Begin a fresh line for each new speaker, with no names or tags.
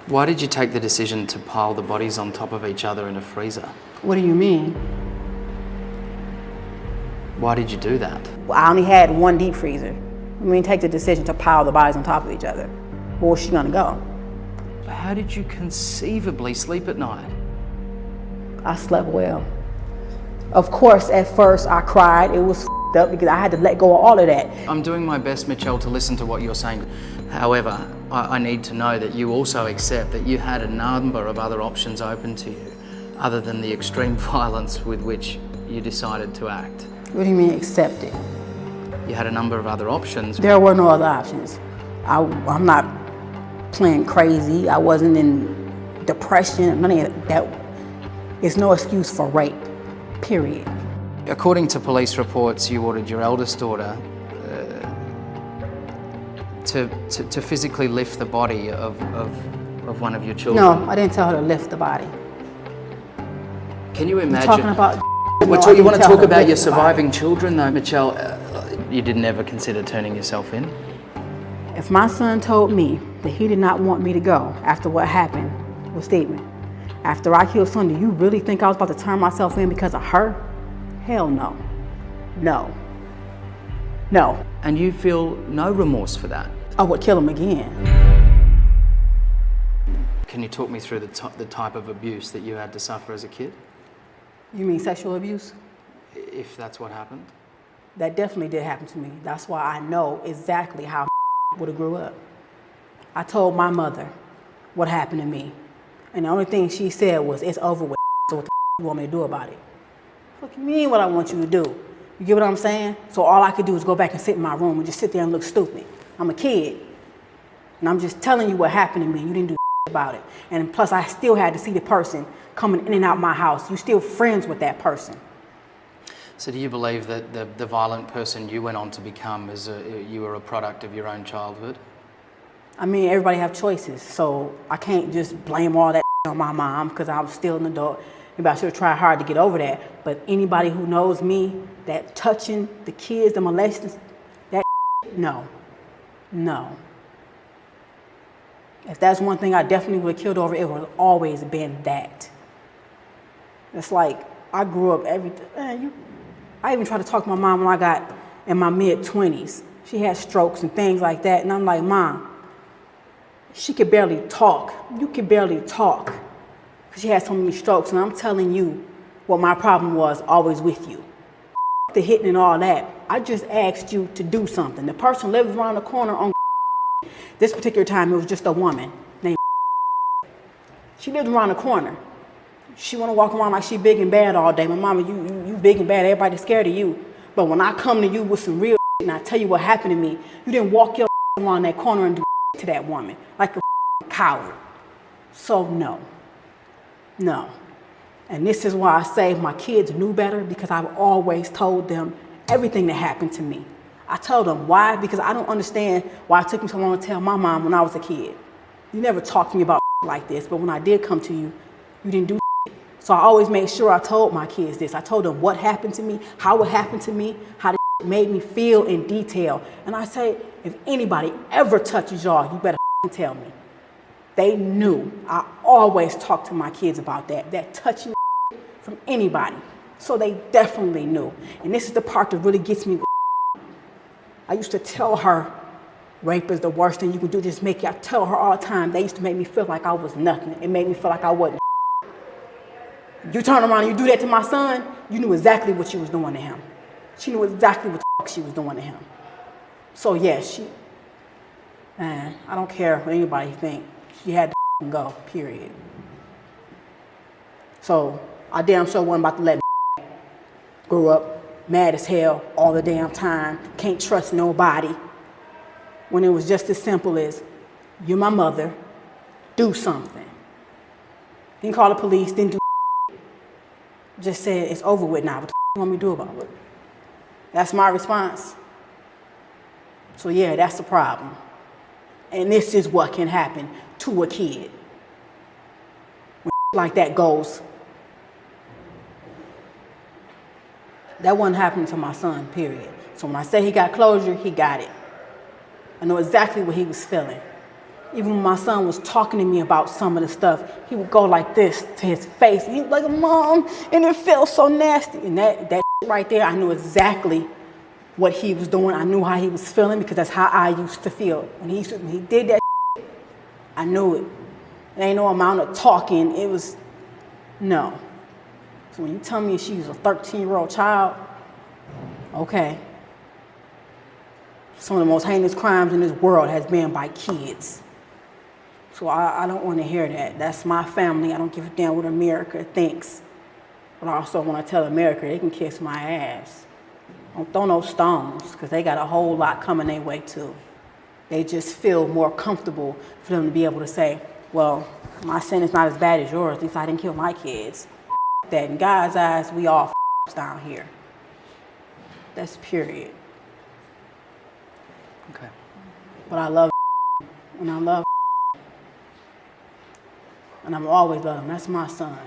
Why did you take the decision to pile the bodies on top of each other in a freezer?
What do you mean?
Why did you do that?
Well, I only had one deep freezer. I mean, take the decision to pile the bodies on top of each other. Where was she gonna go?
How did you conceivably sleep at night?
I slept well. Of course, at first I cried. It was up because I had to let go of all of that.
I'm doing my best, Mitchelle, to listen to what you're saying. However, I need to know that you also accept that you had a number of other options open to you, other than the extreme violence with which you decided to act.
What do you mean accept it?
You had a number of other options.
There were no other options. I'm not playing crazy. I wasn't in depression. None of that. It's no excuse for rape, period.
According to police reports, you ordered your eldest daughter to physically lift the body of one of your children.
No, I didn't tell her to lift the body.
Can you imagine?
You're talking about...
You want to talk about your surviving children though, Mitchelle? You didn't ever consider turning yourself in?
If my son told me that he did not want me to go after what happened with Stephen, after I killed son, do you really think I was about to turn myself in because of her? Hell no. No. No.
And you feel no remorse for that?
I would kill him again.
Can you talk me through the type of abuse that you had to suffer as a kid?
You mean sexual abuse?
If that's what happened?
That definitely did happen to me. That's why I know exactly how would have grew up. I told my mother what happened to me. And the only thing she said was, it's over with, so what the you want me to do about it? What do you mean what I want you to do? You get what I'm saying? So all I could do is go back and sit in my room and just sit there and look stupid. I'm a kid. And I'm just telling you what happened to me. You didn't do about it. And plus I still had to see the person coming in and out my house. You still friends with that person.
So do you believe that the violent person you went on to become you were a product of your own childhood?
I mean, everybody have choices, so I can't just blame all that on my mom because I was still an adult. Maybe I should have tried hard to get over that. But anybody who knows me, that touching the kids, the molesting, that no, no. If that's one thing I definitely would have killed over, it would have always been that. It's like, I grew up I even tried to talk to my mom when I got in my mid-20s. She had strokes and things like that, and I'm like, Mom, she could barely talk. You could barely talk. Because she had so many strokes, and I'm telling you what my problem was always with you. The hitting and all that. I just asked you to do something. The person lives around the corner on this particular time, it was just a woman named She lived around the corner. She want to walk around like she big and bad all day. My mama, you big and bad. Everybody's scared of you. But when I come to you with some real and I tell you what happened to me, you didn't walk your around that corner and do to that woman like a coward. So no. No. And this is why I say my kids knew better, because I've always told them everything that happened to me. I told them why, because I don't understand why it took me so long to tell my mom when I was a kid. You never talked to me about like this, but when I did come to you, you didn't do. So I always made sure I told my kids this. I told them what happened to me, how it happened to me, how it made me feel in detail. And I say, if anybody ever touches y'all, you better tell me. They knew. I always talk to my kids about that touching from anybody. So they definitely knew. And this is the part that really gets me. I used to tell her, rape is the worst thing you can do. Just make it. I tell her all the time. They used to make me feel like I was nothing. It made me feel like I wasn't. You turn around and you do that to my son, you knew exactly what she was doing to him. She knew exactly what the she was doing to him. So yeah, I don't care what anybody think. She had to go, period. So I damn sure wasn't about to let me grow up mad as hell all the damn time, can't trust nobody. When it was just as simple as, you're my mother, do something. Didn't call the police, didn't do. Just said, it's over with now. What the you want me to do about it? That's my response. So yeah, that's the problem. And this is what can happen to a kid. When like that goes, that wasn't happening to my son, period. So when I say he got closure, he got it. I know exactly what he was feeling. Even when my son was talking to me about some of the stuff, he would go like this to his face. He was like, Mom, and it felt so nasty. And that right there, I knew exactly what he was doing. I knew how he was feeling because that's how I used to feel. When he did that, I knew it. There ain't no amount of talking. It was, no. So when you tell me she was a 13-year-old child, okay. Some of the most heinous crimes in this world has been by kids. So I don't want to hear that. That's my family. I don't give a damn what America thinks. But I also want to tell America they can kiss my ass. Don't throw no stones, because they got a whole lot coming their way too. They just feel more comfortable for them to be able to say, well, my sin is not as bad as yours. At least I didn't kill my kids. That in God's eyes, we all down here. That's period.
Okay.
But I love and I love and I'm always love him. That's my son.